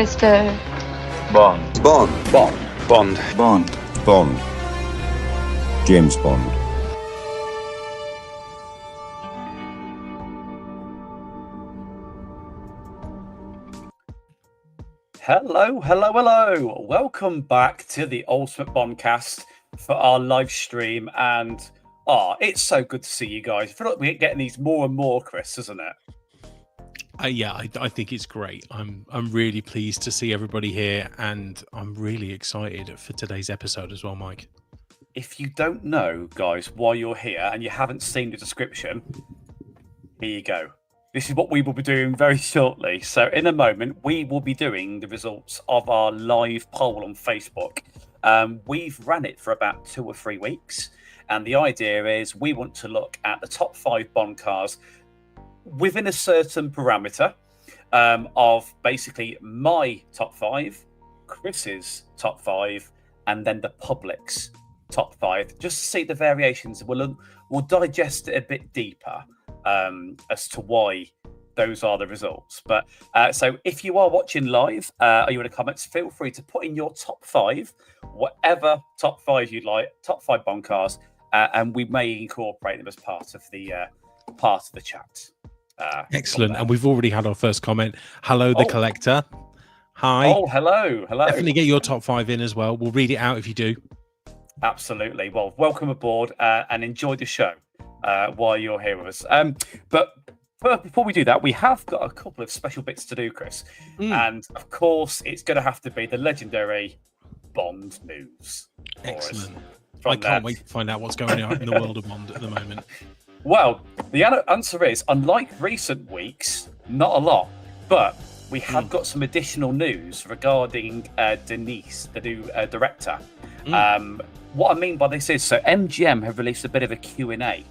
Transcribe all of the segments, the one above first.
Mr. Bond. Bond. Bond. Bond. Bond. Bond. James Bond. Hello. Welcome back to the Ultimate Bondcast for our live stream. And it's so good to see you guys. I feel like we're getting these more and more, Chris, isn't it? I think it's great. I'm really pleased to see everybody here, and I'm really excited for today's episode as well, Mike. If you don't know, guys, why you're here and you haven't seen the description, here you go. This is what we will be doing very shortly. So in a moment, we will be doing the results of our live poll on Facebook. We've ran it for about 2 or 3 weeks. And the idea is we want to look at the top 5 Bond cars within a certain parameter of basically my top 5, Chris's top 5, and then the public's top 5, just to see the variations. We'll digest it a bit deeper as to why those are the results. But so if you are watching live, are you in the comments, feel free to put in your top 5, whatever top 5 you'd like, top 5 Bond cars, and we may incorporate them as part of the chat. Excellent. And we've already had our first comment. Hello, the collector. Hi. Oh, hello. Definitely get your top 5 in as well. We'll read it out if you do. Absolutely. Well, welcome aboard and enjoy the show while you're here with us. But before we do that, we have got a couple of special bits to do, Chris. And of course, it's going to have to be the legendary Bond news. Excellent. I can't wait to find out what's going on in the world of Bond at the moment. Well, the answer is, unlike recent weeks, not a lot, but we have got some additional news regarding Denise, the new director. What I mean by this is, so MGM have released a bit of a Q&A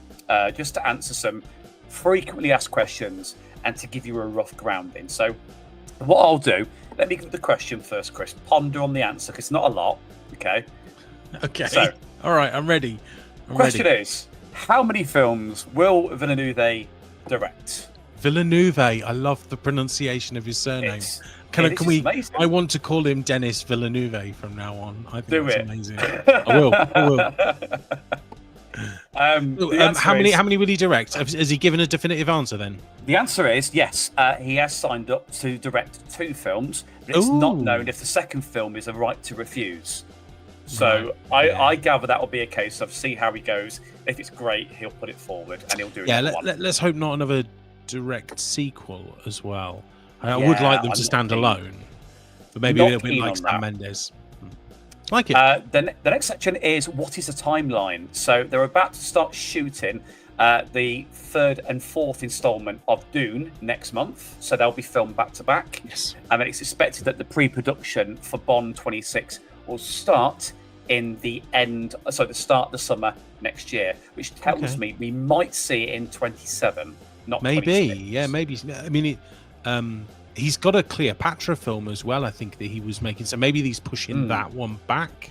just to answer some frequently asked questions and to give you a rough grounding. So what I'll do, let me give the question first, Chris. Ponder on the answer, because it's not a lot, okay? Okay. So, all right, I'm ready. Question is, how many films will Villeneuve direct? Villeneuve, I love the pronunciation of his surname. Can we? Amazing. I want to call him Dennis Villeneuve from now on. I think that's amazing. I will. How many will he direct? Has he given a definitive answer then? The answer is yes. He has signed up to direct 2 films, but it's not known if the second film is a right to refuse. So I gather that will be a case of see how he goes. If it's great, he'll put it forward and he'll do it. Yeah, let's hope not another direct sequel as well. I would like them to stand alone, but maybe a little bit like Sam Mendes. Like it. The next section is what is the timeline? So they're about to start shooting the 3rd and 4th installment of Dune next month. So they'll be filmed back to back. Yes. And it's expected that the pre-production for Bond 26 will start in the start of the summer next year, which tells me we might see it in 27, not maybe. 26. Yeah, maybe. I mean, he's got a Cleopatra film as well, I think, that he was making. So maybe he's pushing that one back.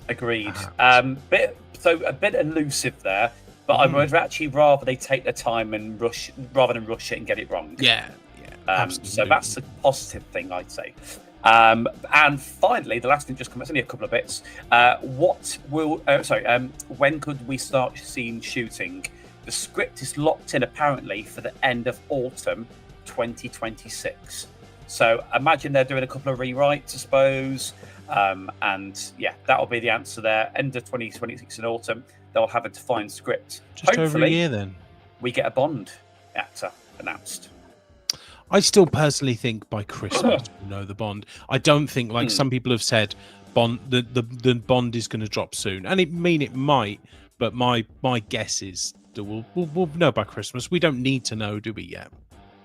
Agreed. A bit elusive there, but I would actually rather they take their time and rush rather than rush it and get it wrong. Yeah. So that's a positive thing, I'd say. And finally, the last thing just come. It's only a couple of bits. When could we start seeing shooting? The script is locked in apparently for the end of autumn 2026. So imagine they're doing a couple of rewrites, I suppose. And yeah, that'll be the answer there. End of 2026 in autumn, they'll have a defined script. Just hopefully, over a year then. We get a Bond actor announced. I still personally think by Christmas we'll know the Bond. I don't think, like some people have said, the Bond is going to drop soon. And it might, but my guess is that we'll know by Christmas. We don't need to know, do we, yet?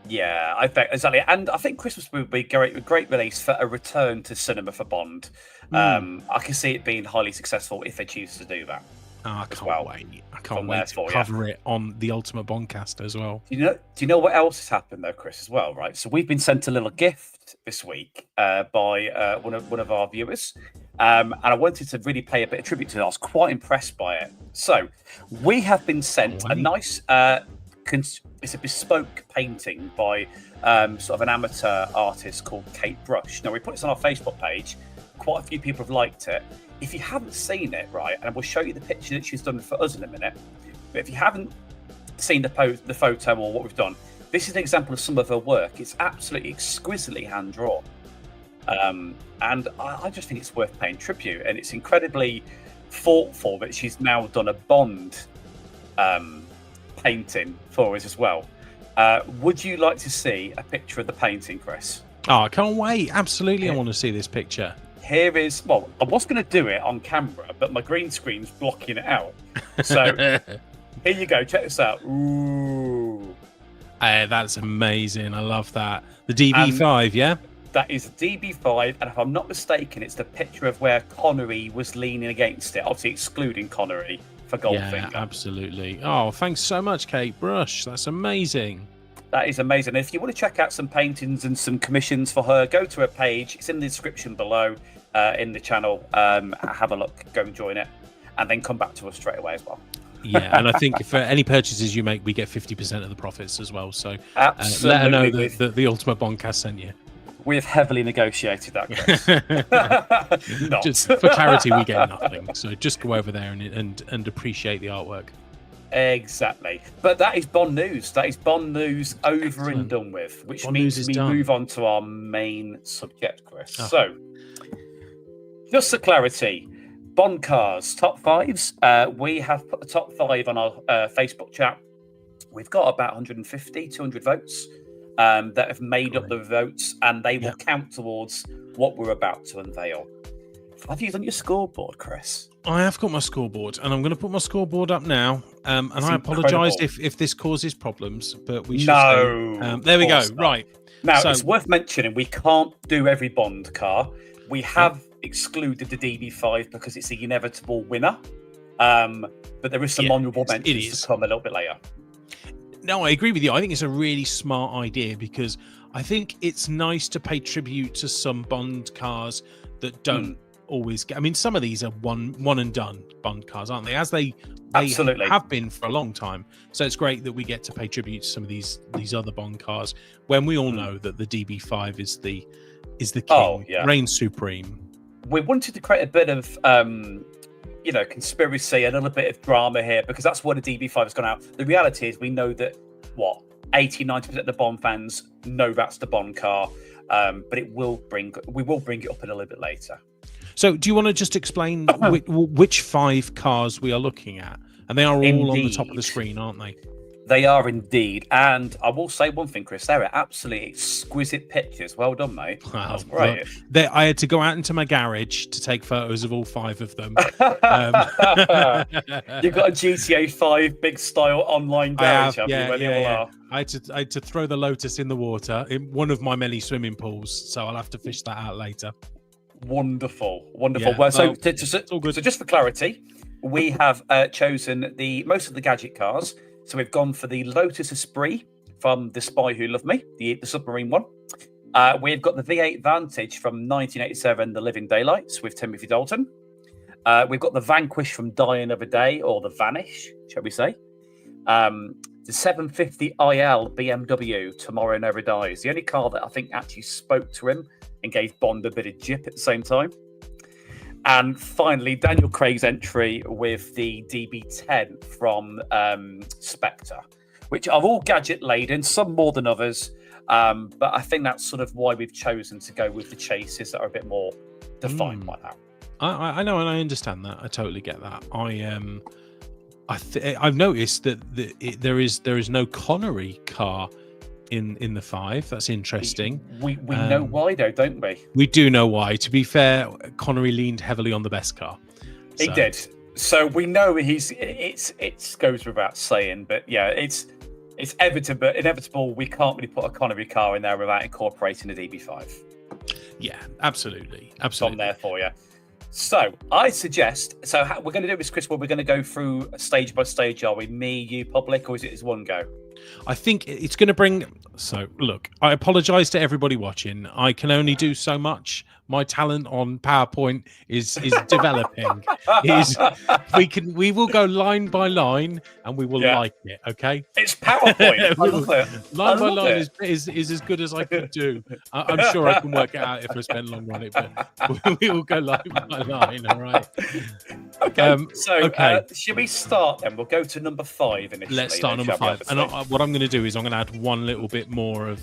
Yeah, I think exactly. And I think Christmas would be a great release for a return to cinema for Bond. I can see it being highly successful if they choose to do that. I can't wait. I can't wait to cover it on the Ultimate Bondcast as well. Do you know what else has happened though, Chris, as well, right? So we've been sent a little gift this week by one of our viewers. And I wanted to really pay a bit of tribute to it. I was quite impressed by it. So we have been sent a nice it's a bespoke painting by sort of an amateur artist called Kate Brush. Now, we put this on our Facebook page. Quite a few people have liked it. If you haven't seen it, right, and we'll show you the picture that she's done for us in a minute, but if you haven't seen the photo or what we've done, this is an example of some of her work. It's absolutely exquisitely hand-drawn. And I just think it's worth paying tribute, and it's incredibly thoughtful that she's now done a Bond painting for us as well. Would you like to see a picture of the painting, Chris? Oh, I can't wait. Absolutely, I want to see this picture. Here is, well, I was going to do it on camera, but my green screen's blocking it out. So here you go. Check this out. Ooh. That's amazing. I love that. The DB5, yeah? That is DB5, and if I'm not mistaken, it's the picture of where Connery was leaning against it, obviously excluding Connery for Goldfinger. Yeah, absolutely. Oh, thanks so much, Kate Brush. That's amazing. That is amazing. If you want to check out some paintings and some commissions for her, go to her page. It's in the description below in the channel. Have a look, go and join it, and then come back to us straight away as well. Yeah, and I think for any purchases you make, we get 50% of the profits as well. So absolutely, let her know that the Ultimate Bondcast sent you. We've heavily negotiated that, Chris. Not. Just for clarity, we get nothing. So just go over there and appreciate the artwork. Exactly. But that is Bond news. That is Bond news over Excellent. and done with, which Bond means news we is done. move on to our main subject, Chris. Oh. So, just for clarity, Bond cars, top fives. We have put the top five on our Facebook chat. We've got about 150, 200 votes that have made up the votes, and they will count towards what we're about to unveil. Have you done your scoreboard, Chris? I have got my scoreboard, and I'm going to put my scoreboard up now. And It's I apologise incredible. if this causes problems, but we should. No. There we go. Of course not. Right. Now, So- it's worth mentioning we can't do every Bond car. We have excluded the DB5 because it's the inevitable winner. But there is some honourable mentions to come a little bit later. No, I agree with you. I think it's a really smart idea because I think it's nice to pay tribute to some Bond cars that don't always get. I mean, some of these are one and done Bond cars, aren't they? As they Absolutely have been for a long time. So it's great that we get to pay tribute to some of these other Bond cars when we all know that the DB5 is the king, reigns supreme. We wanted to create a bit of conspiracy, a little bit of drama here, because that's why the DB5 has gone out. The reality is we know that 80-90% of the Bond fans know that's the Bond car, but we will bring it up a little bit later. So do you want to just explain which 5 cars we are looking at? And they are all on the top of the screen, aren't they? They are indeed. And I will say one thing, Chris, they're absolutely exquisite pictures. Well done, mate. Wow, that's great. I had to go out into my garage to take photos of all 5 of them. You've got a GTA 5 big style online garage, have you, where they all are? I had to throw the Lotus in the water in one of my many swimming pools, so I'll have to fish that out later. Wonderful. Yeah, well, so all good. just for clarity, we have chosen most of the gadget cars. So we've gone for the Lotus Esprit from The Spy Who Loved Me, the submarine one. We've got the V8 Vantage from 1987, The Living Daylights with Timothy Dalton. We've got the Vanquish from Die Another Day, or the Vanish, shall we say. The 750 IL BMW, Tomorrow Never Dies. The only car that I think actually spoke to him and gave Bond a bit of jip at the same time. And finally, Daniel Craig's entry with the DB10 from Spectre, which are all gadget laden, some more than others. But I think that's sort of why we've chosen to go with the chases that are a bit more defined by that. I know, and I understand that. I totally get that. I've noticed that there is no Connery car in the 5. That's interesting. We know why though, don't we? We do know why. To be fair, Connery leaned heavily on the best car. He did. So we know it goes without saying, but yeah, it's inevitable. We can't really put a Connery car in there without incorporating the DB5. Yeah, absolutely. It's on there for you. So I suggest. So how we're going to do this, Chris. We're going to go through stage by stage. Are we? Me, you, public, or is it as one go? I think it's going to bring. So look, I apologise to everybody watching. I can only do so much. My talent on PowerPoint is developing. We will go line by line and we will like it. Okay. It's PowerPoint. I love it. Line by line is as good as I can do. I'm sure I can work it out if I spend longer on it, but we will go line by line. All right. Okay. Should we start then? We'll go to number 5 initially. Let's start number 5. And what I'm going to do is I'm going to add one little bit more of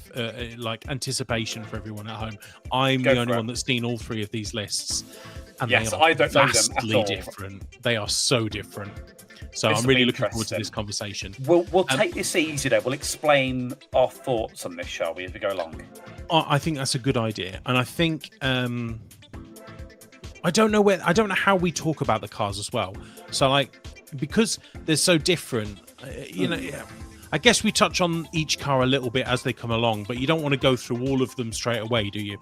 like anticipation for everyone at home. I'm the only one that's seen all 3 of these lists, and yes, they are I don't know them vastly at all. different. They are so different. So I'm really looking forward to this conversation. We'll take this easy though. We'll explain our thoughts on this, shall we, as we go along? I think that's a good idea, and I think I don't know how we talk about the cars as well. So like, because they're so different, I guess we touch on each car a little bit as they come along, but you don't want to go through all of them straight away, do you?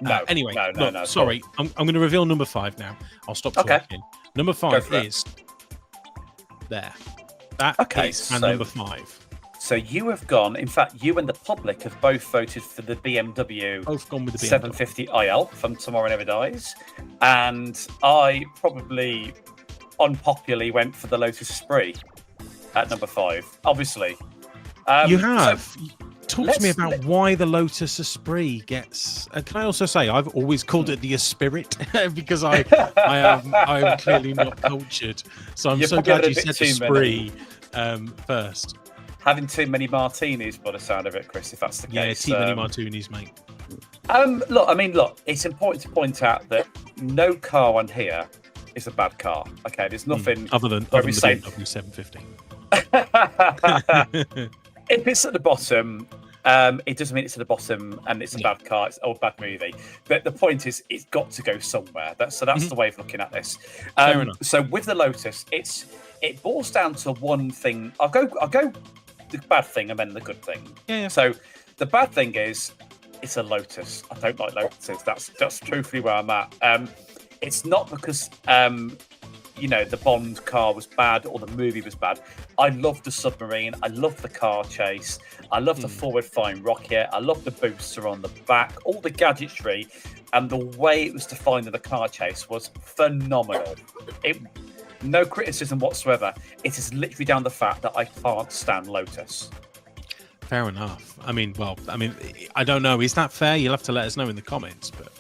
No. Anyway, no. Sorry, I'm going to reveal number 5 now. I'll stop talking. Number 5 is there. That is number 5. So you have gone. In fact, you and the public have both voted for the BMW. Both gone with the 750 IL from Tomorrow Never Dies, and I probably unpopularly went for the Lotus Esprit at number 5. Obviously, you have. So, talk to me about why the Lotus Esprit gets. Can I also say I've always called it the Esprit because I am clearly not cultured. So I'm so glad you said Esprit first. Having too many martinis, by the sound of it, Chris. If that's the case, too many martinis, mate. Look. It's important to point out that no car on here is a bad car. Okay, there's nothing other than the BMW 750. If it's at the bottom, it doesn't mean it's at the bottom and it's a bad car or a bad movie. But the point is, it's got to go somewhere. That's the way of looking at this. So with the Lotus, it boils down to one thing. I'll go the bad thing and then the good thing. Yeah. So the bad thing is it's a Lotus. I don't like Lotuses. That's truthfully where I'm at. It's not because the Bond car was bad or the movie was bad. I love the submarine. I love the car chase. I love the forward-firing rocket. I love the booster on the back. All the gadgetry and the way it was defined in the car chase was phenomenal. No criticism whatsoever. It is literally down the fact that I can't stand Lotus. Fair enough. I don't know. Is that fair? You'll have to let us know in the comments. But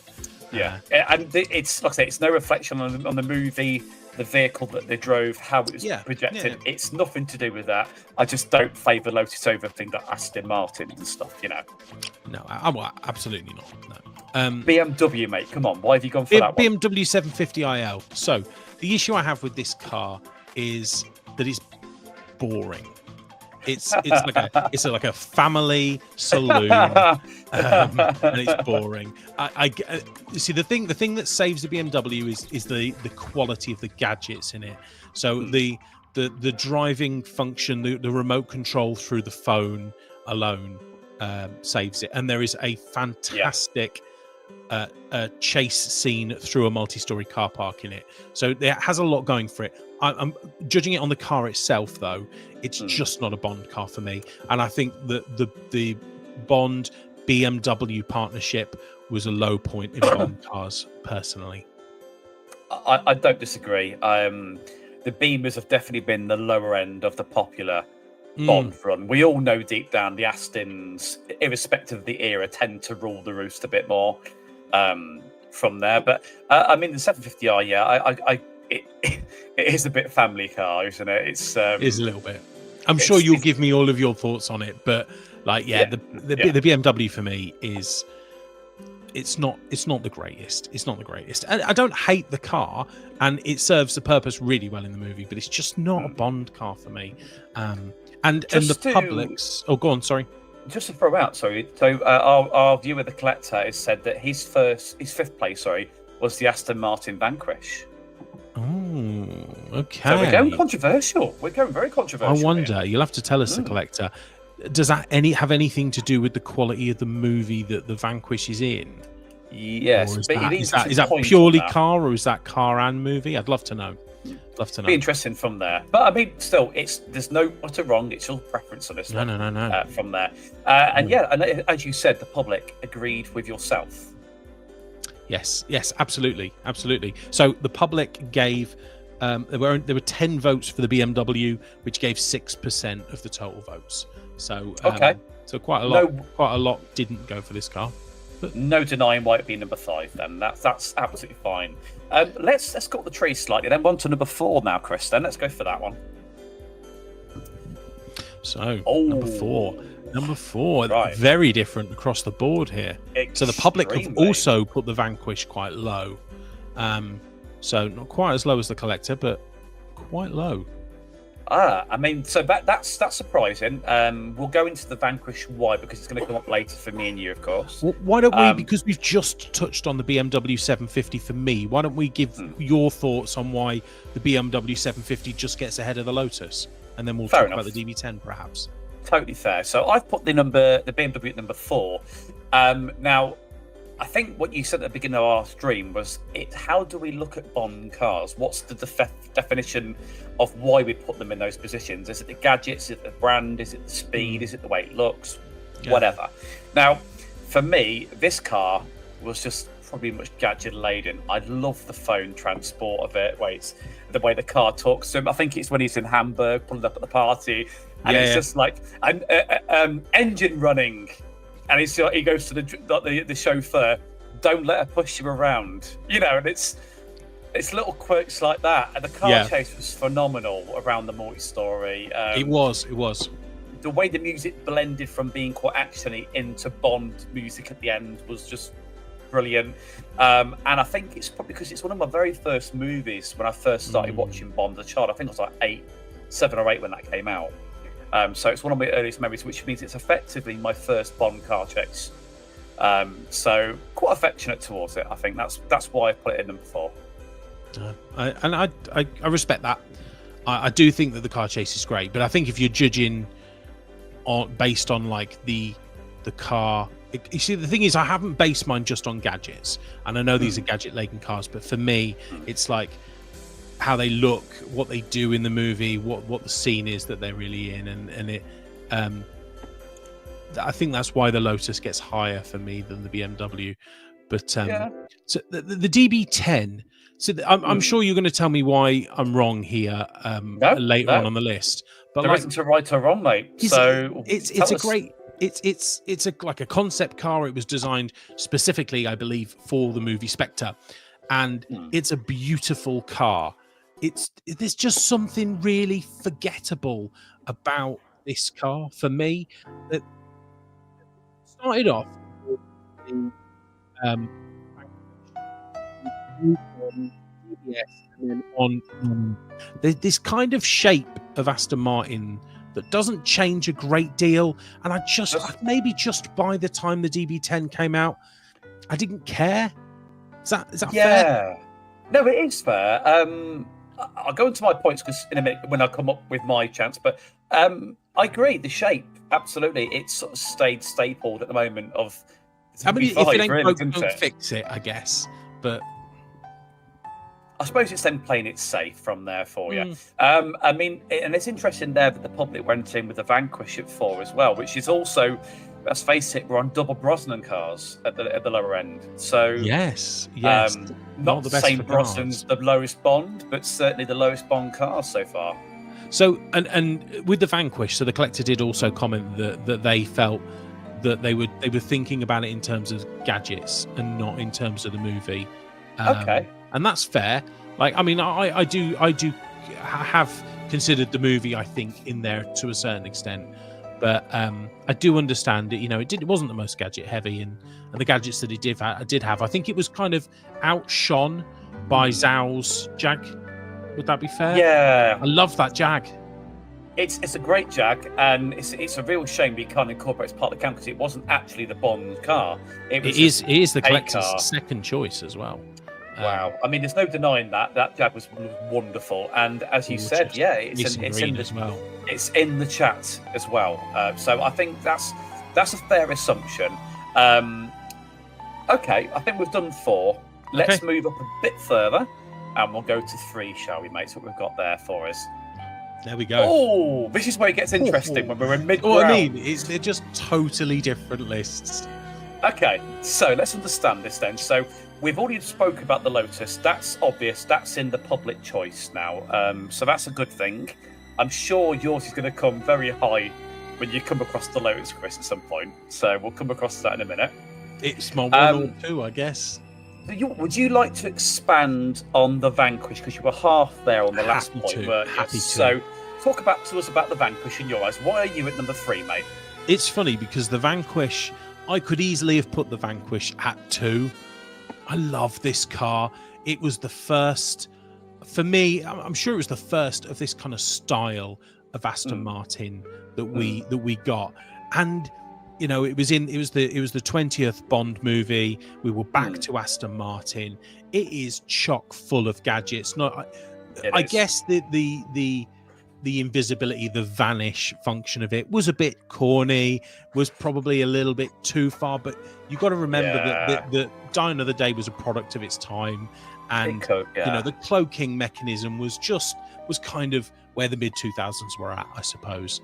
yeah, and it's like I say, it's no reflection on the movie, the vehicle that they drove, how it was projected. Yeah. It's nothing to do with that. I just don't favour Lotus over things like Aston Martin and stuff. No, absolutely not. No. BMW, mate. Come on, why have you gone for that one? BMW 750 IL. So the issue I have with this car is that it's boring. It's like a family saloon, and it's boring. I see the thing that saves the BMW is the quality of the gadgets in it. So the driving function, the remote control through the phone alone saves it. And there is a fantastic chase scene through a multi-story car park in it. So it has a lot going for it. I'm judging it on the car itself, though. It's just not a Bond car for me. And I think that the Bond BMW partnership was a low point in Bond cars, personally. I don't disagree. The Beamers have definitely been the lower end of the popular Bond run. We all know deep down the Astons, irrespective of the era, tend to rule the roost a bit more from there. But the 750i, it is a bit family car, isn't it? It is a little bit. I'm sure you'll give me all of your thoughts on it, but the BMW for me is it's not the greatest. It's not the greatest. And I don't hate the car, and it serves the purpose really well in the movie, but it's just not a Bond car for me. And the public's. Oh, go on. Sorry. Just to throw out, sorry. So our viewer, the collector, has said that his fifth place, was the Aston Martin Vanquish. Oh, okay. So we're going controversial. We're going very controversial. I wonder. You'll have to tell us, the collector. Does that have anything to do with the quality of the movie that the Vanquish is in? Yes. Is that purely car, or is that car and movie? I'd love to know. Be interesting from there. But still, there's no right or wrong. It's your preference on this one. No. From there, and as you said, the public agreed with yourself. Yes, absolutely. So the public gave there were 10 votes for the BMW, which gave 6% of the total votes. So so quite a lot didn't go for this car. But no denying why it'd be number 5. Then that's absolutely fine. Let's go up the tree slightly. Then on to number 4 now, Chris. Then let's go for that one. So number four, right. Very different across the board here. Extremely. So the public have also put the Vanquish quite low. So not quite as low as the Collector, but quite low. I mean, so that's surprising. We'll go into the Vanquish why, because it's going to come up later for me and you, of course. Well, why don't we, because we've just touched on the BMW 750 for me, why don't we give your thoughts on why the BMW 750 just gets ahead of the Lotus? And then we'll talk about the DB10 perhaps. Totally fair. So I've put the BMW at number 4. Now, I think what you said at the beginning of our stream was how do we look at Bond cars? What's the definition of why we put them in those positions? Is it the gadgets? Is it the brand? Is it the speed? Is it the way it looks? Yeah. Whatever. Now, for me, this car was just probably much gadget laden. I love the phone transport of it. The way the car talks to him. I think it's when he's in Hamburg, pulling up at the party, and it's just like an engine running. And he goes to the chauffeur, don't let her push you around. And it's little quirks like that. And the car chase was phenomenal around the multi-story. It was. The way the music blended from being quite actiony into Bond music at the end was just brilliant. And I think it's probably because it's one of my very first movies when I first started watching Bond as a child. I think I was like 7 or 8 when that came out. So it's one of my earliest memories, which means it's effectively my first Bond car chase. So quite affectionate towards it. I think that's why I put it in number 4. I respect that. I do think that the car chase is great, but I think if you're judging based on like the car, you see, the thing is, I haven't based mine just on gadgets, and I know these are gadget-laden cars, but for me, it's like how they look, what they do in the movie, what the scene is that they're really in, and it. I think that's why the Lotus gets higher for me than the BMW. But so the DB10. So I'm sure you're going to tell me why I'm wrong here later on the list. But there isn't a right or wrong, mate. So it's a great. It's like a concept car. It was designed specifically, I believe, for the movie Spectre, and it's a beautiful car. There's just something really forgettable about this car for me. That started off with the and then on this kind of shape of Aston Martin that doesn't change a great deal, and maybe just by the time the DB10 came out, I didn't care. Is that fair? No, it is fair. I'll go into my points in a minute when I come up with my chance, but I agree. The shape, absolutely, it's sort of stayed stapled at the moment. I mean, if it ain't broke, don't fix it, I guess. But I suppose it's then playing it safe from there for you. I mean, and it's interesting there that the public went in with the Vanquish at 4 as well, which is also, let's face it, we're on double Brosnan cars at the lower end. So yes, not the same Brosnan's the lowest Bond, but certainly the lowest Bond car so far. So and with the Vanquish, so the collector did also comment that they felt that they were thinking about it in terms of gadgets and not in terms of the movie. Okay. And that's fair. Like, I mean, I do have considered the movie, I think, in there to a certain extent, but I do understand it. It wasn't the most gadget heavy, and the gadgets that it did have, I think it was kind of outshone by Zhao's Jag. Would that be fair? Yeah, I love that Jag. It's a great Jag, and it's a real shame we can't incorporate it as part of the camp because it wasn't actually the Bond car. It is the collector's second choice as well. Wow. I mean, there's no denying that Jag was wonderful. And as you said, it's in as well. It's in the chat as well. So I think that's a fair assumption. Okay, I think we've done 4. Let's move up a bit further and we'll go to 3, shall we, mate? So what we've got there for us. There we go. Oh, this is where it gets interesting when we're in mid-ground. What I mean, they're just totally different lists. Okay, so let's understand this then. So we've already spoke about the Lotus. That's obvious. That's in the public choice now. So that's a good thing. I'm sure yours is going to come very high when you come across the Lotus, Chris, at some point. So we'll come across that in a minute. It's my one or two, I guess. Would you like to expand on the Vanquish? Because you were half there on the last point, weren't you? Happy to. So talk to us about the Vanquish in your eyes. Why are you at number 3, mate? It's funny because the Vanquish, I could easily have put the Vanquish at 2. I love this car. It was the first, for me, I'm sure it was the first of this kind of style of Aston Martin that we got. And you know, it was the 20th Bond movie. We were back to Aston Martin. It is chock full of gadgets. I guess the invisibility, the vanish function of it was a bit corny, was probably a little bit too far, but you got to remember that Die Another Day was a product of its time, and you know, the cloaking mechanism was kind of where the mid 2000s were at, I suppose.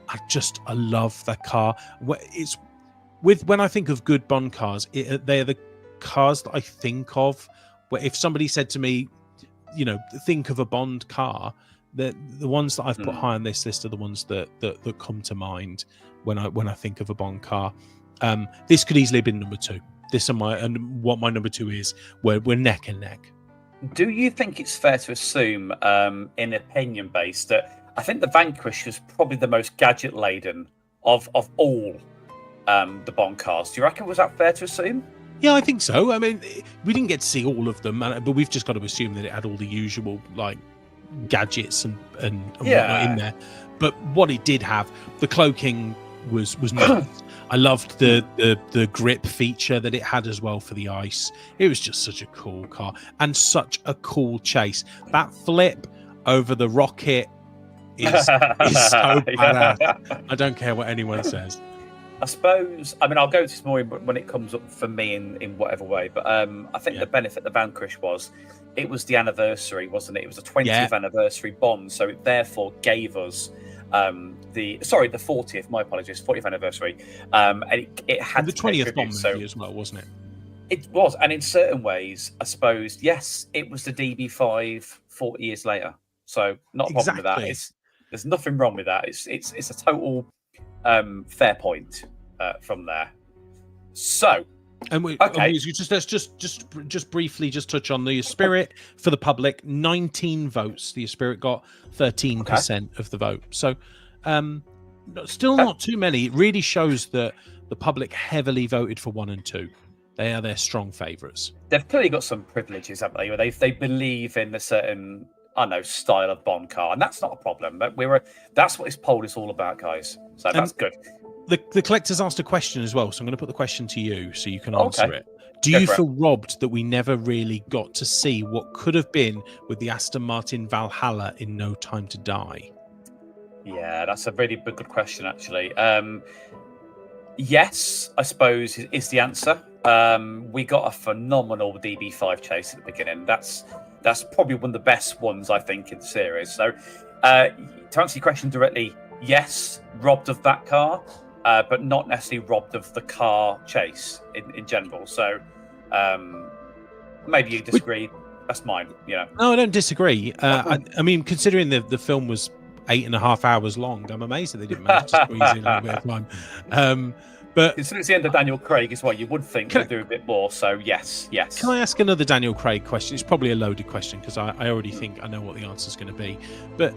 I love that car. It's when I think of good Bond cars, they're the cars that I think of. Where if somebody said to me, you know, think of a Bond car, the ones that I've put high on this list are the ones that come to mind when I think of a Bond car. This could easily have been number 2. And what my number 2 is, we're neck and neck. Do you think it's fair to assume, in opinion based, that I think the Vanquish was probably the most gadget laden of all the Bond cars? Do you reckon, was that fair to assume? Yeah, I think so. I mean, we didn't get to see all of them, but we've just got to assume that it had all the usual like gadgets and whatnot in there. But what it did have, the cloaking was nice. I loved the grip feature that it had as well for the ice. It was just such a cool car and such a cool chase. That flip over the rocket is so badass. I don't care what anyone says. I suppose, I mean, I'll go to this more when it comes up for me in whatever way, but I think the benefit of the Vanquish was it was the anniversary, wasn't it? It was the 20th anniversary Bond, so it therefore gave us the 40th, my apologies, 40th anniversary. And it had the 20th Bond movie as well, wasn't it? It was, and in certain ways, I suppose, yes, it was the DB5 40 years later. So not a problem with that. There's nothing wrong with that. It's a total fair point from there. So, let's just briefly touch on the Spirit for the public. 19 votes. The Spirit got 13% of the vote. So, still not too many. It really shows that the public heavily voted for 1 and 2. They are their strong favourites. They've clearly got some privileges, haven't they? Where they believe in a certain style of Bond car, and that's not a problem. But that's what this poll is all about, guys. So that's good. The collectors asked a question as well, so I'm going to put the question to you so you can answer it. Do you feel robbed that we never really got to see what could have been with the Aston Martin Valhalla in No Time to Die? Yeah, that's a really good question, actually. Yes, I suppose is the answer. We got a phenomenal DB5 chase at the beginning. That's probably one of the best ones, I think, in the series. So, to answer your question directly, yes, robbed of that car, but not necessarily robbed of the car chase in general. So, maybe you disagree. That's mine. No, I don't disagree. I mean, considering the film was 8.5 hours long, I'm amazed that they didn't manage to squeeze in a bit of time. But as soon as the end of Daniel Craig is what you would think they'd do a bit more. So yes. Can I ask another Daniel Craig question? It's probably a loaded question because I already think I know what the answer is going to be. But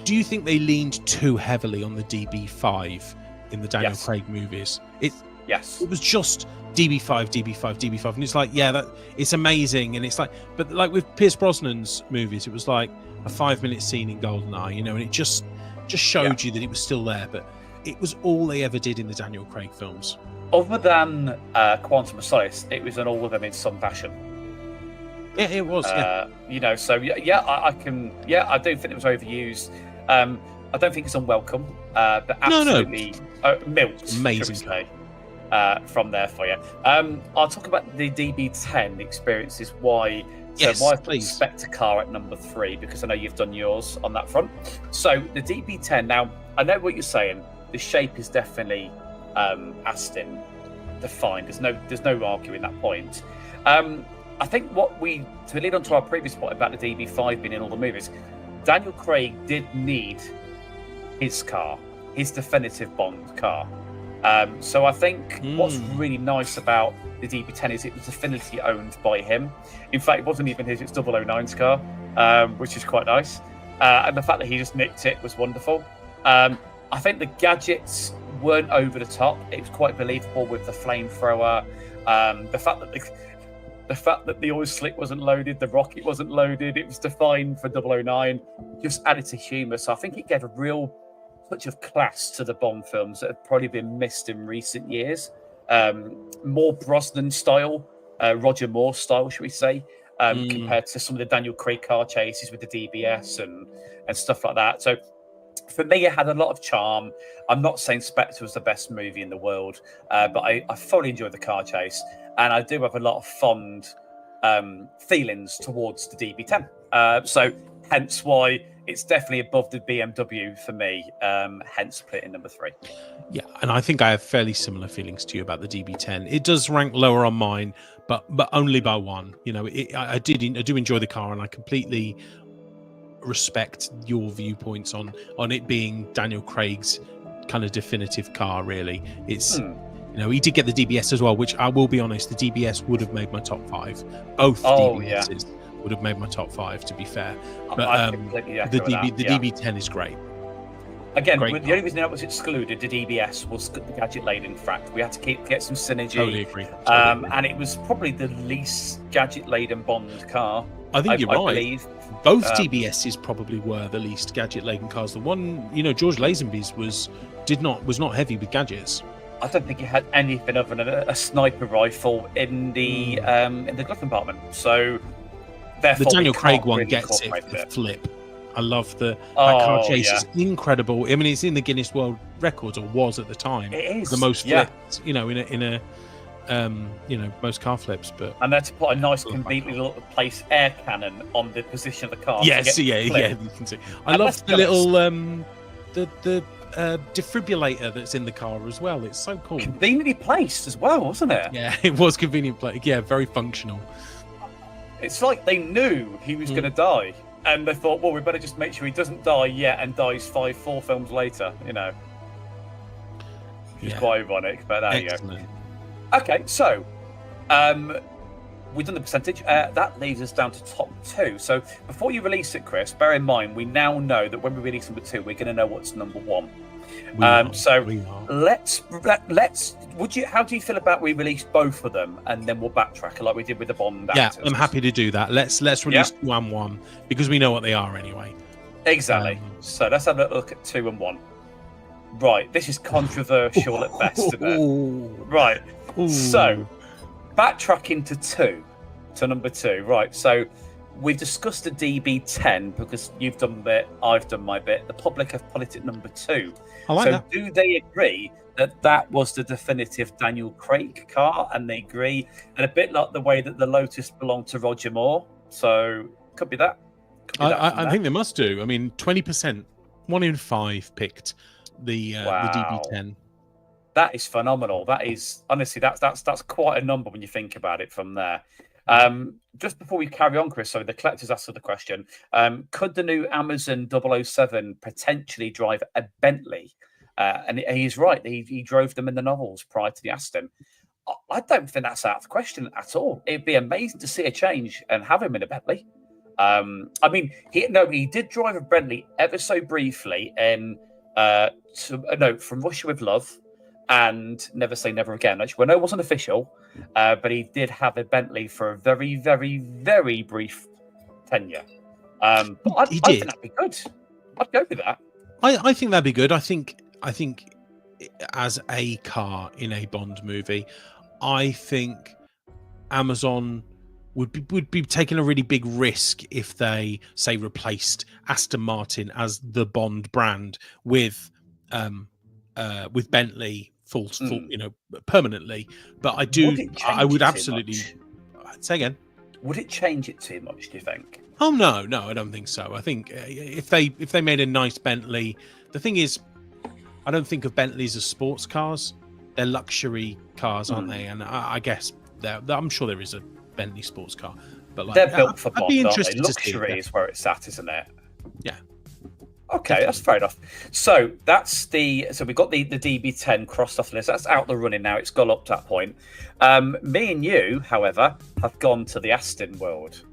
do you think they leaned too heavily on the DB5 in the Daniel Craig movies? Yes. It was just DB5, and it's like, it's amazing, and it's like, but like with Pierce Brosnan's movies, it was like a 5-minute scene in GoldenEye, and it just showed you that it was still there, but it was all they ever did in the Daniel Craig films. Other than Quantum of Solace, it was in all of them in some fashion. Yeah, it was. I can. Yeah, I do think it was overused. I don't think it's unwelcome, but absolutely milked. Amazing. From there for you. I'll talk about the DB10 experiences. Why I put Spectre car at number 3, because I know you've done yours on that front. So the DB10. Now I know what you're saying. The shape is definitely Aston defined. There's no arguing that point. I think to lead on to our previous point about the DB5 being in all the movies, Daniel Craig did need his car, his definitive Bond car. So I think what's really nice about the DB10 is it was definitively owned by him. In fact, it wasn't even his, it's 009's car, which is quite nice. And the fact that he just nicked it was wonderful. I think the gadgets weren't over the top. It was quite believable with the flamethrower. The fact that the oil slick wasn't loaded, the rocket wasn't loaded, it was defined for 009, just added to humour. So I think it gave a real touch of class to the Bond films that have probably been missed in recent years. More Brosnan style, Roger Moore style, should we say, compared to some of the Daniel Craig car chases with the DBS and stuff like that. So for me, it had a lot of charm. I'm not saying Spectre was the best movie in the world, but I thoroughly enjoyed the car chase, and I do have a lot of fond feelings towards the DB10. So hence why it's definitely above the BMW for me, hence split in number 3. Yeah, and I think I have fairly similar feelings to you about the DB10. It does rank lower on mine, but only by one. You know, I do enjoy the car, and I completely respect your viewpoints on it being Daniel Craig's kind of definitive car. Really, it's you know, he did get the DBS as well, which I will be honest, the DBS would have made my top 5. Both DBSs would have made my top 5, to be fair. But the DB10 is great. Again, the only reason that was excluded, the DBS, was the gadget laden fact. We had to get some synergy. Totally agree. And it was probably the least gadget laden Bond car. I think you're right. Believe. Both DBSs probably were the least gadget laden cars. The one, you know, George Lazenby's was not heavy with gadgets. I don't think it had anything other than a sniper rifle in the glove compartment. So therefore, the Daniel Craig one really gets it. The flip. I love that car chase is incredible. I mean, it's in the Guinness World Records, or was at the time. It is the most flipped, you know, in a you know, most car flips. But and that's to put a nice, conveniently little place air cannon on the position of the car. Yes, yeah, you can see. I love the little the defibrillator that's in the car as well. It's so cool. Conveniently placed as well, wasn't it? Yeah, it was convenient placed. Yeah, very functional. It's like they knew he was going to die, and they thought, well, we better just make sure he doesn't die yet and dies 4 films later. You know, it's quite ironic, but there you go. Okay, so we've done the percentage. That leaves us down to top 2. So before you release it, Chris, bear in mind we now know that when we release number 2, we're going to know what's number 1. Let's. How do you feel about we release both of them and then we'll backtrack like we did with the Bond actors? Yeah, I'm happy to do that. Let's release 2 and 1 because we know what they are anyway. Exactly. So let's have a look at 2 and 1. Right, this is controversial at best, isn't it? Right. Ooh. So, backtracking to number 2. Right, so we've discussed the DB10 because you've done a bit, I've done my bit. The public have put it at number 2. I like that. Do they agree that was the definitive Daniel Craig car? And they agree, and a bit like the way that the Lotus belonged to Roger Moore. So, could be that. I think they must do. I mean, 20%, 1 in 5 picked the DB10. That is phenomenal. That is honestly that's quite a number when you think about it from there. Just before we carry on, Chris, so the collectors asked the question: could the new Amazon 007 potentially drive a Bentley? And he's right. He drove them in the novels prior to the Aston. I don't think that's out of the question at all. It'd be amazing to see a change and have him in a Bentley. I mean, he did drive a Bentley ever so briefly in From Russia with Love and Never Say Never Again, which we know wasn't official, but he did have a Bentley for a very, very, very brief tenure. But I think that'd be good. I'd go with that. I think that'd be good. I think as a car in a Bond movie, I think Amazon would be taking a really big risk if they say replaced Aston Martin as the Bond brand with Bentley full you know, permanently. But I would absolutely say again. Would it change it too much, do you think? Oh no, I don't think so. I think if they made a nice Bentley, the thing is, I don't think of Bentleys as sports cars. They're luxury cars, aren't they? And I guess I'm sure there is a Bentley sports car. But like, they're built for I'd be Bond, aren't they? interested to see. Luxury is where it's at, isn't it? Yeah. Okay, Definitely. that's fair enough. So we've got the DB10 crossed off the list. That's out the running now. It's gone up to that point. Me and you, however, have gone to the Aston world.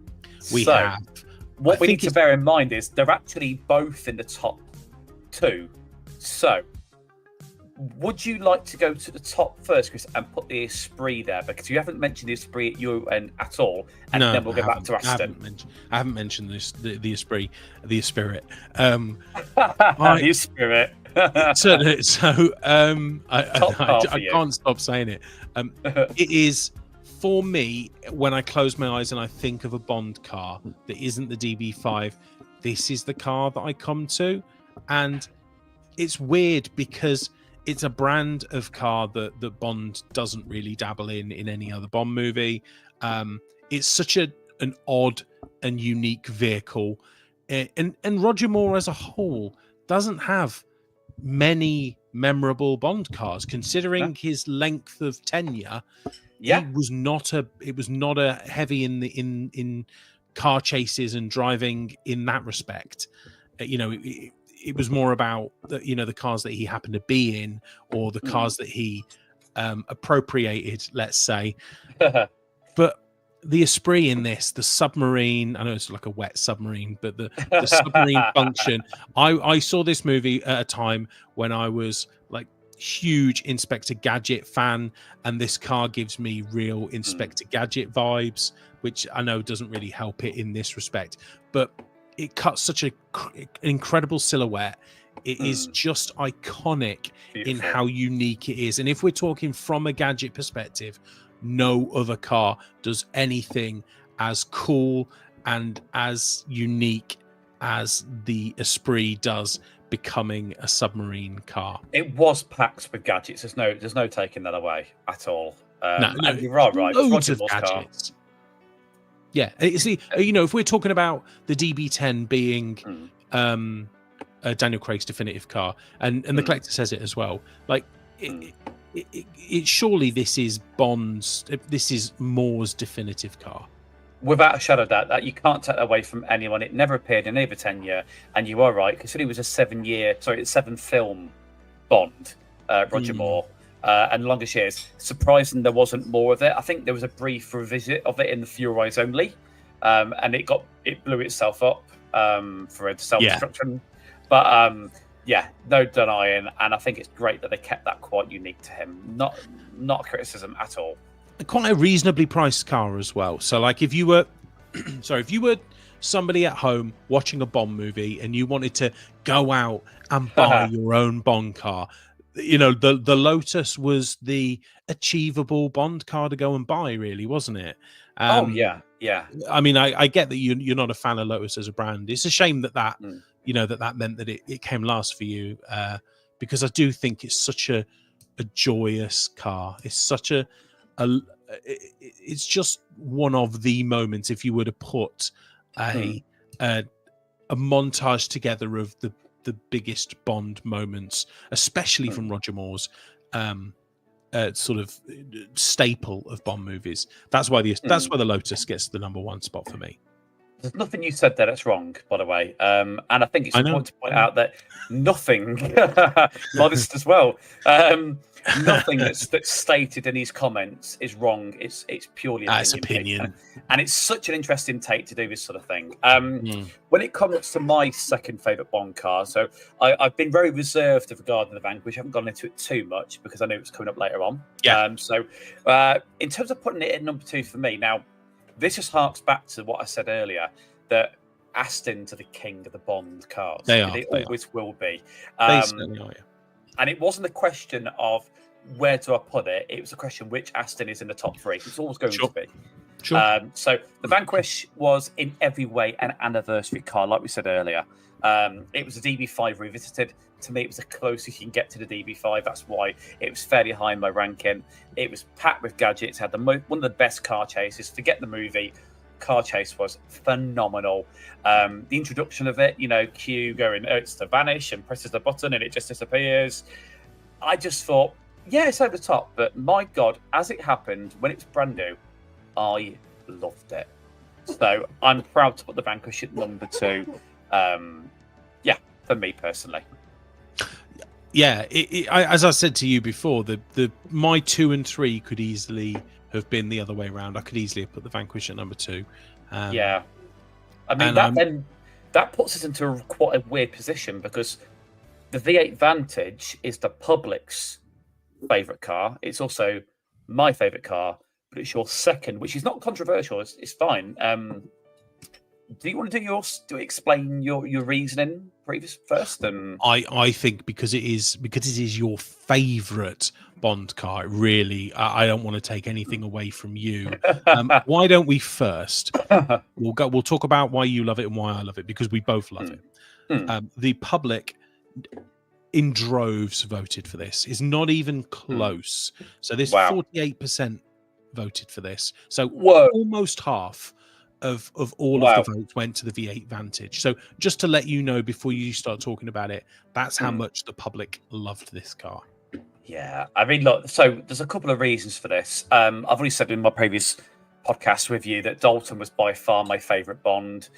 We have. What we need to bear in mind is they're actually both in the top 2. So, would you like to go to the top first, Chris, and put the Esprit there? Because you haven't mentioned the Esprit at your end at all, and then we'll go back to Aston. I haven't mentioned the Esprit, the Spirit. The Spirit. I can't stop saying it. It is, for me, when I close my eyes and I think of a Bond car that isn't the DB5, this is the car that I come to. And it's weird because it's a brand of car that Bond doesn't really dabble in any other Bond movie. It's such an odd and unique vehicle. And Roger Moore as a whole doesn't have many memorable Bond cars, considering his length of tenure. It was not a heavy in car chases and driving in that respect. It was more about the cars that he happened to be in, or the cars that he appropriated, let's say. But the Esprit in this, the submarine, I know it's like a wet submarine, but the submarine function. I saw this movie at a time when I was like huge Inspector Gadget fan, and this car gives me real Inspector Gadget vibes, which I know doesn't really help it in this respect, but it cuts such an incredible silhouette. It is just iconic. Beautiful. In how unique it is. And if we're talking from a gadget perspective, no other car does anything as cool and as unique as the Esprit does, becoming a submarine car. It was packed with gadgets. There's no taking that away at all. No, and you're right. Loads of gadgets. Car. Yeah, it's if we're talking about the DB10 being Daniel Craig's definitive car, and the collector says it as well. Like, it surely this is Bond's. This is Moore's definitive car. Without a shadow of doubt, that you can't take that away from anyone. It never appeared in either tenure, and you are right, because it was a 7-film Bond, Roger Moore. And longest years. Surprising there wasn't more of it. I think there was a brief revisit of it in the Fury Eyes Only, and it blew itself up for self-destruction. But no denying, and I think it's great that they kept that quite unique to him. Not a criticism at all. Quite a reasonably priced car as well. So, like, if you were, if you were somebody at home watching a Bond movie and you wanted to go out and buy your own Bond car. The Lotus was the achievable Bond car to go and buy, really, wasn't it? Yeah. I mean, I get that you're not a fan of Lotus as a brand. It's a shame that that meant that it came last for you, because I do think it's such a joyous car. It's such it's just one of the moments. If you were to put a montage together of the biggest Bond moments, especially from Roger Moore's sort of staple of Bond movies. That's why the Lotus gets the number 1 spot for me. There's nothing you said there that's wrong, by the way. And I think it's important to point out that nothing, modest as well, nothing that's stated in these comments is wrong. It's purely opinion. And it's such an interesting take to do this sort of thing. When it comes to my second favourite Bond car, so I've been very reserved regarding the Vanquish. I haven't gone into it too much because I knew it was coming up later on. Yeah. In terms of putting it at number 2 for me, now, this just harks back to what I said earlier, that Aston's are the king of the Bond cars. They always will be. They certainly are, yeah. And it wasn't a question of where do I put it. It was a question which Aston is in the top 3. It's always going to be. Sure. So the Vanquish was in every way an anniversary car, like we said earlier. It was a DB5 revisited. To me, it was the closest you can get to the DB5. That's why it was fairly high in my ranking. It was packed with gadgets. Had one of the best car chases. Forget the movie. Car chase was phenomenal. The introduction of it, Q going, it's to vanish, and presses the button and it just disappears. I just thought, yeah, it's over the top. But my God, as it happened, when it's brand new, I loved it. So I'm proud to put the Vanquish at number 2. For me personally. Yeah, as I said to you before, my 2 and 3 could easily have been the other way around. I could easily have put the Vanquish at number 2. I mean that puts us into quite a weird position because the V8 Vantage is the public's favourite car. It's also my favourite car, but it's your second, which is not controversial. It's fine. Do you want to explain your reasoning first? And I think because it is your favourite Bond car, really, I don't want to take anything away from you. Why don't we first? We'll talk about why you love it and why I love it, because we both love it. The public in droves voted for this. It's not even close. So this 48% voted for this. So almost half of all of the votes went to the V8 Vantage. So just to let you know before you start talking about it, that's how much the public loved this car. Yeah, I mean, look, so there's a couple of reasons for this. I've already said in my previous podcast with you that Dalton was by far my favourite Bond,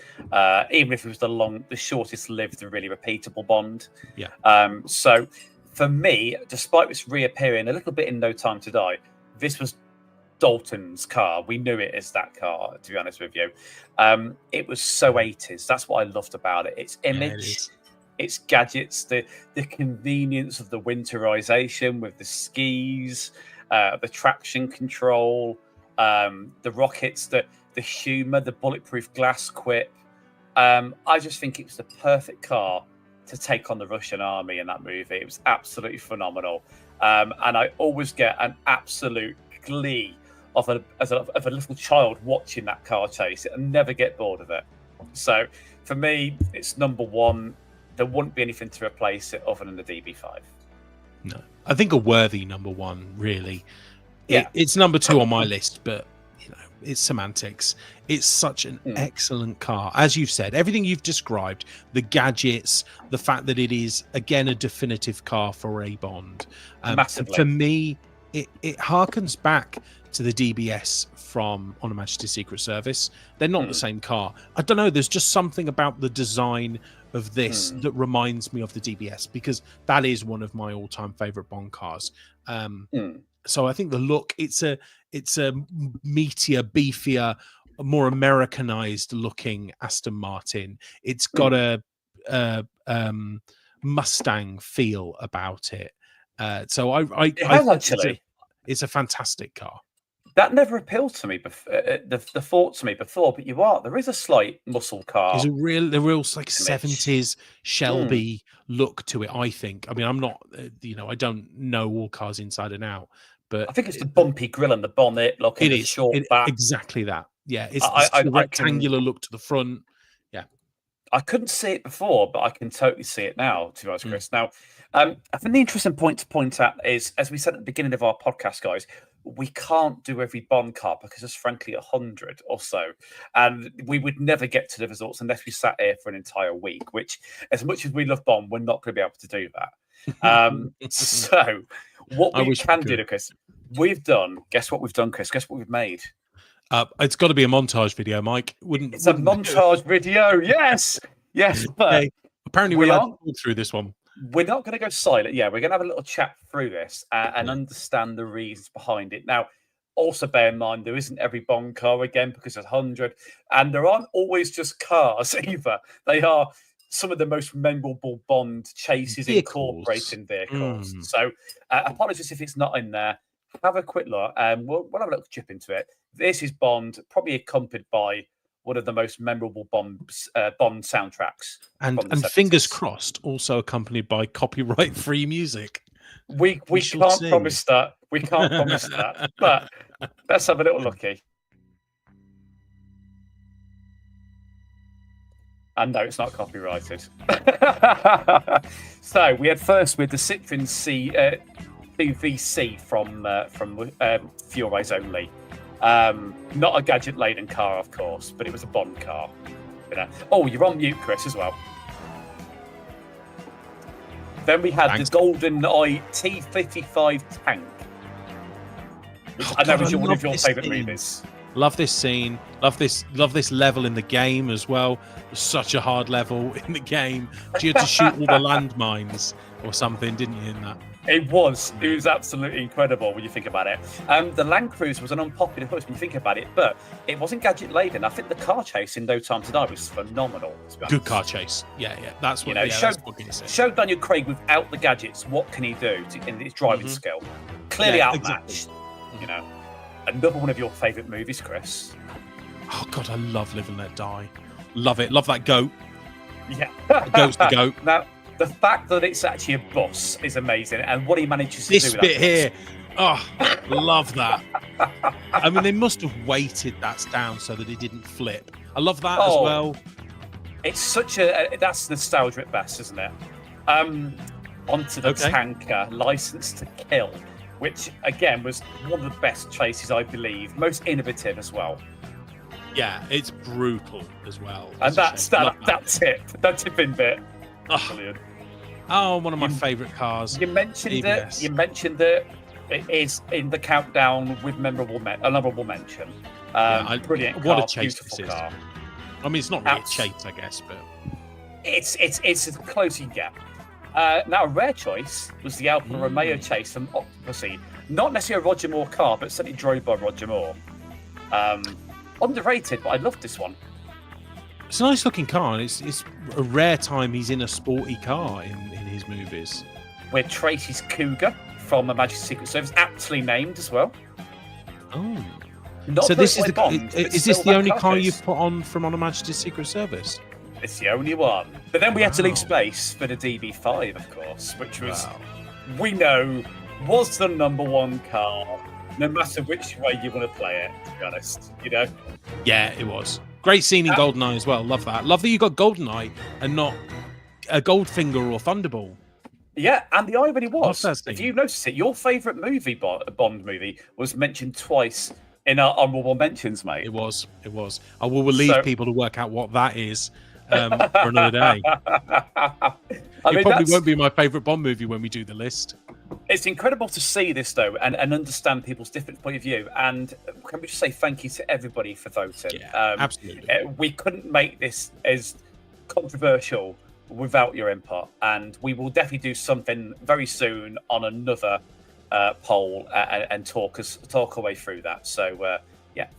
even if it was the shortest lived and really repeatable Bond. Yeah. So for me, despite its reappearing a little bit in No Time to Die, this was Dalton's car. We knew it as that car, to be honest with you. It was so 80s. That's what I loved about it. Its image, its gadgets, the convenience of the winterization with the skis, the traction control, the rockets, the humor, the bulletproof glass quip. I just think it was the perfect car to take on the Russian army in that movie. It was absolutely phenomenal. And I always get an absolute glee of a little child watching that car chase and never get bored of it. So for me, it's number 1. There wouldn't be anything to replace it other than the DB5. No, I think a worthy number 1, really. Yeah. It's number 2 on my list, but it's semantics. It's such an excellent car. As you've said, everything you've described, the gadgets, the fact that it is, again, a definitive car for a Bond. Massively. For me, it harkens back to the DBS from On Her Majesty's Secret Service. They're not the same car. I don't know, there's just something about the design of this that reminds me of the DBS, because that is one of my all-time favorite Bond cars. So I think the look, it's a meatier, beefier, more Americanized looking Aston Martin. It's got a Mustang feel about it. So I actually. It's a fantastic car. That never appealed to me before. The thought to me before, but there is a slight muscle car. There's a real like 70s Shelby look to it. I think. I mean, I'm not, I don't know all cars inside and out, but I think it's the bumpy grille and the bonnet. Look, it is short back. Exactly that. Yeah, it's the rectangular look to the front. Yeah, I couldn't see it before, but I can totally see it now. To be honest, Chris. Now, I think the interesting point to point out is, as we said at the beginning of our podcast, guys, we can't do every Bond car because there's frankly 100 or so, and we would never get to the results unless we sat here for an entire week. Which, as much as we love Bond, we're not going to be able to do that. So, what we can do, Chris, we've done. Guess what we've done, Chris? Guess what we've made? It's got to be a montage video, Mike. It's a montage video. Yes. But apparently we're allowed to go through this one. We're not going to go silent. Yeah, we're going to have a little chat through this and understand the reasons behind it. Now, also bear in mind, there isn't every Bond car again because there's 100. And there aren't always just cars either. They are some of the most memorable Bond chases incorporating vehicles. So apologies if it's not in there. Have a quick look. We'll have a little chip into it. This is Bond, probably accompanied by one of the most memorable Bond soundtracks. And fingers crossed, also accompanied by copyright-free music. We can't promise that. We can't promise that. But let's have a little looky. And no, it's not copyrighted. So we had the Citroen VC from Fuel Eyes Only. Not a gadget-laden car, of course, but it was a Bond car. Oh, you're on mute, Chris, as well. Then we had the GoldenEye T55 tank, which I know is one of your favourite movies. Love this scene. Love this level in the game as well. It's such a hard level in the game. You had to shoot all the landmines or something, didn't you? In that. It was absolutely incredible when you think about it. The Land Cruiser was an unpopular choice when you think about it, but it wasn't gadget laden. I think the car chase in No Time to Die was phenomenal. Good car chase. Yeah. That's what. Showed Daniel Craig without the gadgets. What can he do in his driving skill? Clearly outmatched. Exactly. Another one of your favourite movies, Chris. Oh God, I love Live and Let Die. Love it. Love that goat. Yeah, the goat's the goat. Now, the fact that it's actually a bus is amazing, and what he manages to this do with bit here. Oh, love that. I mean, they must have weighted that down so that it didn't flip. I love that as well. It's such that's nostalgia at best, isn't it? Onto the tanker, License to Kill, which again was one of the best chases, I believe, most innovative as well. Yeah, it's brutal as well. And that's that tipping bit. Brilliant. Oh, one of my favourite cars. You mentioned that. You mentioned that it is in the countdown with an honourable mention. Brilliant car, what a chase this is. Car. I mean, it's not really a chase, I guess, but it's as close you can get. Now, a rare choice was the Alfa Romeo chase from Octopussy. Not necessarily a Roger Moore car, but certainly drove by Roger Moore. Underrated, but I loved this one. It's a nice looking car, and it's a rare time he's in a sporty car in his movies. We're Tracy's Cougar from Her Majesty's Secret Service, aptly named as well. Oh. Not so this is is this the only car you've put on from On Her Majesty's Secret Service? It's the only one. But then we had to leave space for the DB5, of course, which was, we know, was the number one car, no matter which way you want to play it, to be honest, Yeah, it was. Great scene in GoldenEye as well. Love that. Love that you got GoldenEye and not a Goldfinger or Thunderball. Yeah, and the irony was, if you noticed it, your favourite movie, Bond movie, was mentioned twice in our honourable mentions, mate. It was. I will leave people to work out what that is for another day. It probably won't be my favourite Bond movie when we do the list. It's incredible to see this, though, and understand people's different point of view. And can we just say thank you to everybody for voting? Yeah, absolutely. We couldn't make this as controversial without your input, and we will definitely do something very soon on another poll and talk our way through that. So,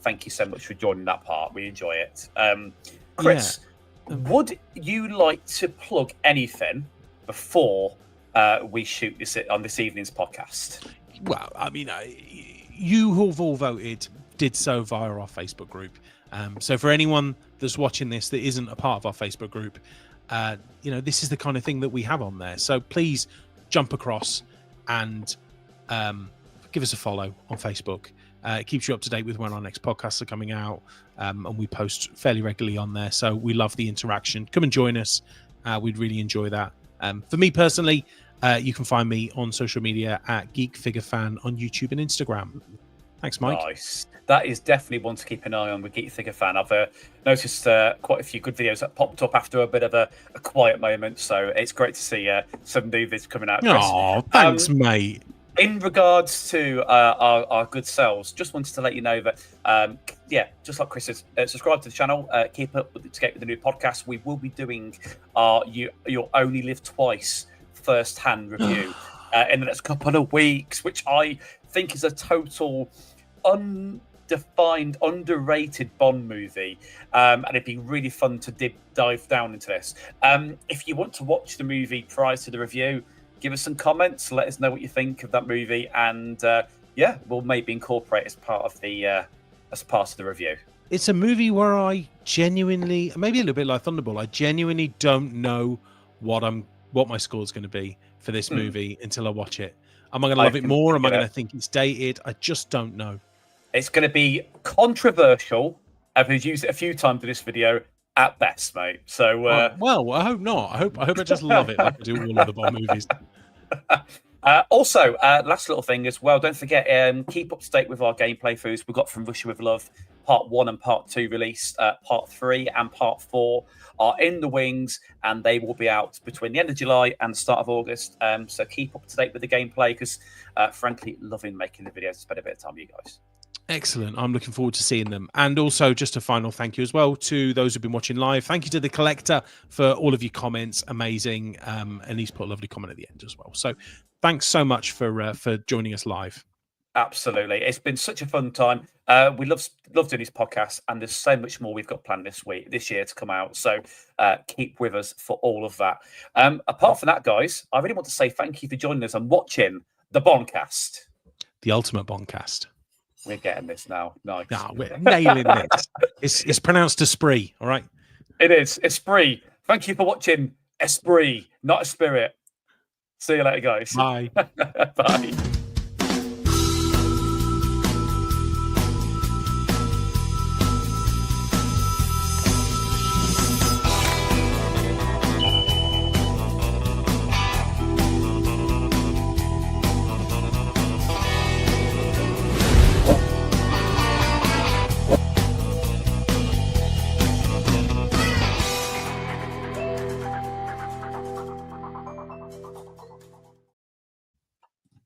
thank you so much for joining that part. We enjoy it. Chris, would you like to plug anything before we shoot this on this evening's podcast? Well, I mean, you who have all voted did so via our Facebook group. So for anyone that's watching this that isn't a part of our Facebook group, this is the kind of thing that we have on there. So please jump across and give us a follow on Facebook. It keeps you up to date with when our next podcasts are coming out, and we post fairly regularly on there. So we love the interaction. Come and join us. We'd really enjoy that. For me personally, you can find me on social media at Geek Figure Fan on YouTube and Instagram. Thanks, Mike. Nice. That is definitely one to keep an eye on with Geek Figure Fan. I've noticed quite a few good videos that popped up after a bit of a quiet moment, so it's great to see some new vids coming out. Oh, thanks, mate. In regards to our good selves, just wanted to let you know that, just like Chris says, subscribe to the channel, keep up to date with the new podcast. We will be doing our You'll Only Live Twice first-hand review in the next couple of weeks, which I think is a total undefined, underrated Bond movie, and it'd be really fun to dive down into this. If you want to watch the movie prior to the review, give us some comments, let us know what you think of that movie, and we'll maybe incorporate as part of the review. It's a movie where I genuinely, maybe a little bit like Thunderball, I genuinely don't know what my score's going to be for this movie until I watch it. Am I going to love it more? Am I going to think it's dated? I just don't know. It's going to be controversial. I've used it a few times in this video at best, mate. So, well, I hope not. I hope I just love it like I do all of the Bond movies. Also, last little thing as well. Don't forget, keep up to date with our gameplay throughs. We've got From Russia with Love, Part 1 and Part 2 released. Part 3 and Part 4 are in the wings, and they will be out between the end of July and the start of August. So keep up to date with the gameplay, because frankly, loving making the videos. Spend a bit of time with you guys. Excellent. I'm looking forward to seeing them. And also, just a final thank you as well to those who've been watching live. Thank you to the collector for all of your comments. Amazing. And he's put a lovely comment at the end as well. So thanks so much for joining us live. Absolutely. It's been such a fun time. We love doing this podcast, and there's so much more we've got planned this year to come out. So keep with us for all of that. Apart from that, guys, I really want to say thank you for joining us and watching the Bondcast. The ultimate Bondcast. We're getting this now. Nice. No, we're nailing this. It's pronounced Esprit, all right? It is. Esprit. Thank you for watching Esprit, not a spirit. See you later, guys. Bye. Bye.